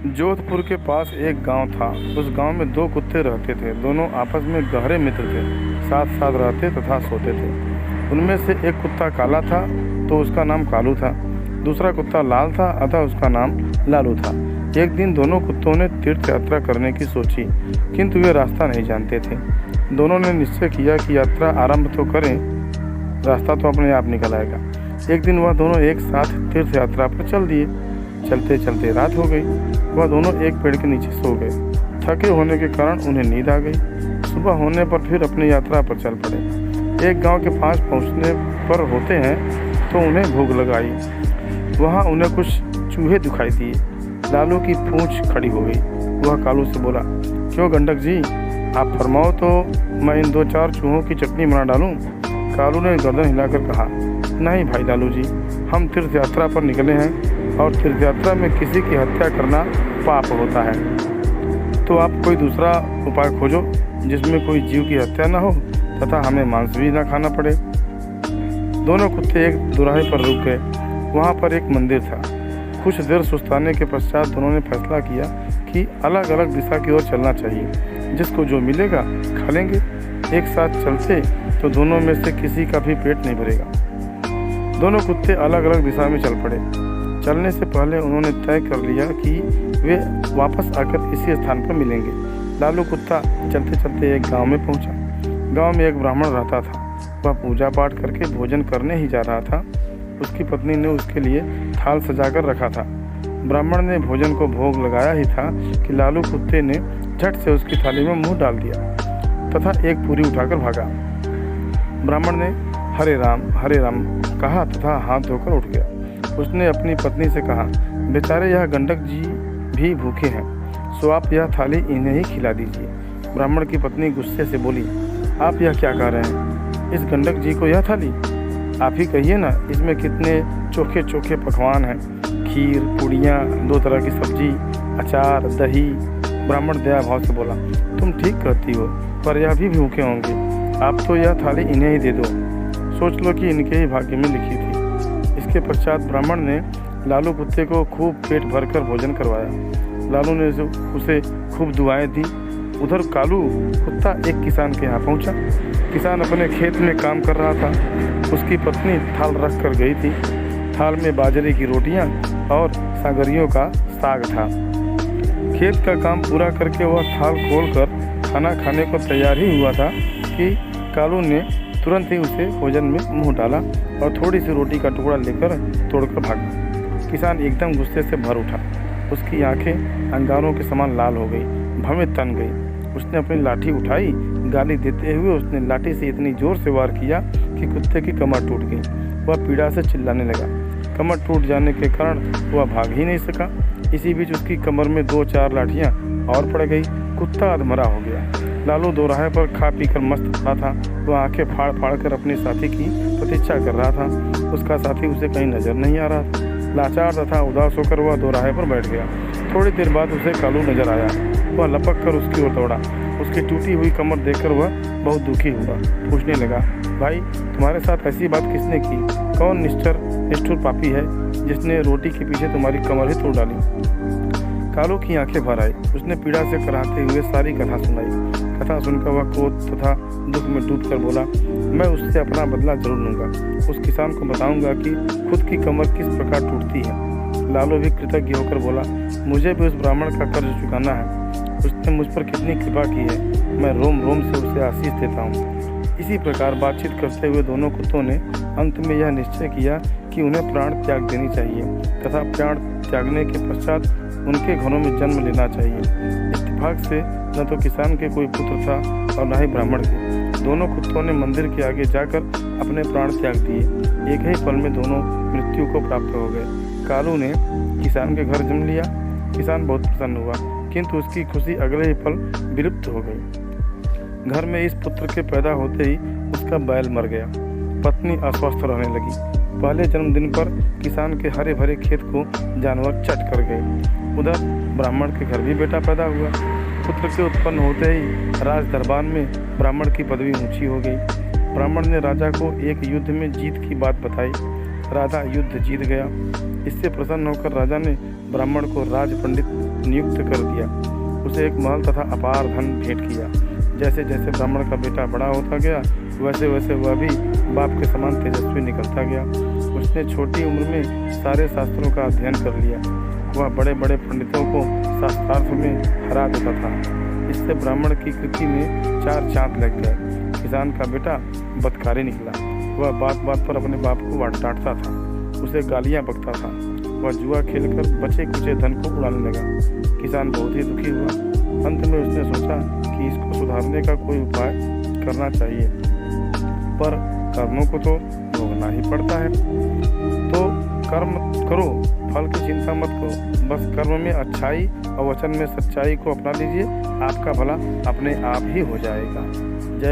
जोधपुर के पास एक गांव था। उस गांव में दो कुत्ते रहते थे। दोनों आपस में गहरे मित्र थे, साथ साथ रहते तथा सोते थे। उनमें से एक कुत्ता काला था तो उसका नाम कालू था। दूसरा कुत्ता लाल था अतः उसका नाम लालू था। एक दिन दोनों कुत्तों ने तीर्थ यात्रा करने की सोची, किंतु वे रास्ता नहीं जानते थे। दोनों ने निश्चय किया कि यात्रा आरंभ तो करें, रास्ता तो अपने आप निकल आएगा। एक दिन वह दोनों एक साथ तीर्थ यात्रा पर चल दिए। चलते चलते रात हो गई। वह दोनों एक पेड़ के नीचे सो गए। थके होने के कारण उन्हें नींद आ गई। सुबह होने पर फिर अपनी यात्रा पर चल पड़े। एक गांव के पास पहुंचने पर होते हैं तो उन्हें भूख लगाई। वहां उन्हें कुछ चूहे दिखाई दिए। लालू की पूंछ खड़ी हो गई। वह कालू से बोला, क्यों गंडक जी, आप फरमाओ तो मैं इन 2-4 चूहों की चटनी बना डालूं। कालू ने गर्दन हिलाकर कहा, नहीं भाई लालू जी, हम तीर्थ यात्रा पर निकले हैं और तीर्थ यात्रा में किसी की हत्या करना पाप होता है। तो आप कोई दूसरा उपाय खोजो जिसमें कोई जीव की हत्या न हो तथा हमें मांस भी न खाना पड़े। दोनों कुत्ते एक दोराहे पर रुक गए। वहाँ पर एक मंदिर था। कुछ देर सुस्ताने के पश्चात दोनों ने फैसला किया कि अलग अलग दिशा की ओर चलना चाहिए। जिसको जो मिलेगा खा लेंगे। एक साथ चलते तो दोनों में से किसी का भी पेट नहीं भरेगा। दोनों कुत्ते अलग अलग दिशा में चल पड़े। चलने से पहले उन्होंने तय कर लिया कि वे वापस आकर इसी स्थान पर मिलेंगे। लालू कुत्ता चलते चलते एक गांव में पहुंचा। गांव में एक ब्राह्मण रहता था। वह पूजा पाठ करके भोजन करने ही जा रहा था। उसकी पत्नी ने उसके लिए थाल सजाकर रखा था। ब्राह्मण ने भोजन को भोग लगाया ही था कि लालू कुत्ते ने झट से उसकी थाली में मुंह डाल दिया तथा एक पूरी उठाकर भागा। ब्राह्मण ने हरे राम कहा तथा हाथ धोकर उठ गया। उसने अपनी पत्नी से कहा, बेचारे यह गंडक जी भी भूखे हैं, सो आप यह थाली इन्हें ही खिला दीजिए। ब्राह्मण की पत्नी गुस्से से बोली, आप यह क्या कह रहे हैं? इस गंडक जी को यह थाली? आप ही कहिए ना, इसमें कितने चोखे चोखे पकवान हैं, खीर, पूड़ियाँ, 2 तरह की सब्जी, अचार, दही। ब्राह्मण दया भाव से बोला, तुम ठीक कहती हो, पर यह भी भूखे होंगे। आप तो यह थाली इन्हें ही दे दो। सोच लो कि इनके ही भाग्य में लिखी थी। इसके पश्चात ब्राह्मण ने लालू कुत्ते को खूब पेट भरकर भोजन करवाया। लालू ने उसे खूब दुआएं दी। उधर कालू कुत्ता एक किसान के यहाँ पहुँचा। किसान अपने खेत में काम कर रहा था। उसकी पत्नी थाल रख कर गई थी। थाल में बाजरे की रोटियाँ और सागरियों का साग था। खेत का काम पूरा करके वह थाल खोलकर खाना खाने को तैयार ही हुआ था कि कालू ने तुरंत ही उसे भोजन में मुंह डाला और थोड़ी सी रोटी का टुकड़ा लेकर तोड़कर भागा। किसान एकदम गुस्से से भर उठा। उसकी आंखें अंगारों के समान लाल हो गई, भवें तन गई। उसने अपनी लाठी उठाई। गाली देते हुए उसने लाठी से इतनी जोर से वार किया कि कुत्ते की कमर टूट गई। वह पीड़ा से चिल्लाने लगा। कमर टूट जाने के कारण वह भाग ही नहीं सका। इसी बीच उसकी कमर में 2-4 लाठियाँ और पड़ गई। कुत्ता अधमरा हो गया। लालू दोराहे पर खा पी कर मस्त खड़ा था। वह आंखें फाड़ फाड़ कर अपने साथी की प्रतीक्षा कर रहा था। उसका साथी उसे कहीं नजर नहीं आ रहा था। लाचार तथा उदास होकर वह दोराहे पर बैठ गया। थोड़ी देर बाद उसे कालू नजर आया। वह लपक कर उसकी ओर दौड़ा। उसकी टूटी हुई कमर देखकर वह बहुत दुखी हुआ। पूछने लगा, भाई तुम्हारे साथ ऐसी बात किसने की? कौन निष्ठुर पापी है जिसने रोटी के पीछे तुम्हारी कमर ही तोड़ डाली? कालू की आंखें भर आई। उसने पीड़ा से कराहते हुए सारी कथा सुनाई। कथा सुनकर वह क्रोध तथा दुख में डूबकर बोला, मैं उससे अपना बदला जरूर लूँगा। उस किसान को बताऊंगा कि खुद की कमर किस प्रकार टूटती है। लालू भी कृतज्ञ होकर बोला, मुझे भी उस ब्राह्मण का कर्ज चुकाना है। उसने मुझ पर कितनी कृपा की है, मैं रोम रोम से उसे आशीष देता हूँ। इसी प्रकार बातचीत करते हुए दोनों कुत्तों ने अंत में यह निश्चय किया कि उन्हें प्राण त्याग देनी चाहिए तथा प्राण त्यागने के पश्चात उनके घरों में जन्म लेना चाहिए। इत्तेफाक से न तो किसान के कोई पुत्र था और न ही ब्राह्मण के। दोनों कुत्तों ने मंदिर के आगे जाकर अपने प्राण त्याग दिए। एक ही पल में दोनों मृत्यु को प्राप्त हो गए। कालू ने किसान के घर जन्म लिया। किसान बहुत प्रसन्न हुआ, किंतु उसकी खुशी अगले ही पल विलुप्त हो गई। घर में इस पुत्र के पैदा होते ही उसका बैल मर गया। पत्नी अस्वस्थ रहने लगी। पहले जन्मदिन पर किसान के हरे भरे खेत को जानवर चट कर गए। उधर ब्राह्मण के घर भी बेटा पैदा हुआ। पुत्र के उत्पन्न होते ही राज दरबार में ब्राह्मण की पदवी ऊंची हो गई। ब्राह्मण ने राजा को एक युद्ध में जीत की बात बताई। राजा युद्ध जीत गया। इससे प्रसन्न होकर राजा ने ब्राह्मण को राज पंडित नियुक्त कर दिया। उसे एक महल तथा अपार धन भेंट किया। जैसे जैसे ब्राह्मण का बेटा बड़ा होता गया वैसे वैसे वह भी बाप के समान तेजस्वी निकलता गया। उसने छोटी उम्र में सारे शास्त्रों का अध्ययन कर लिया। वह बड़े बड़े पंडितों को शास्त्रार्थ में हरा देता था। इससे ब्राह्मण की कृति में 4 चांद लग गए। किसान का बेटा बदकारी निकला। वह बात बात पर अपने बाप को डांटता था, उसे गालियां बकता था। वह जुआ खेलकर बचे कुचे धन को उड़ाने लगा। किसान बहुत ही दुखी हुआ। अंत में उसने सोचा कि इसको सुधारने का कोई उपाय करना चाहिए, पर कर्मों को तो भोगना ही पड़ता है। तो कर्म करो, फल की चिंता मत करो, बस कर्म में अच्छाई और वचन में सच्चाई को अपना लीजिए। आपका भला अपने आप ही हो जाएगा। जय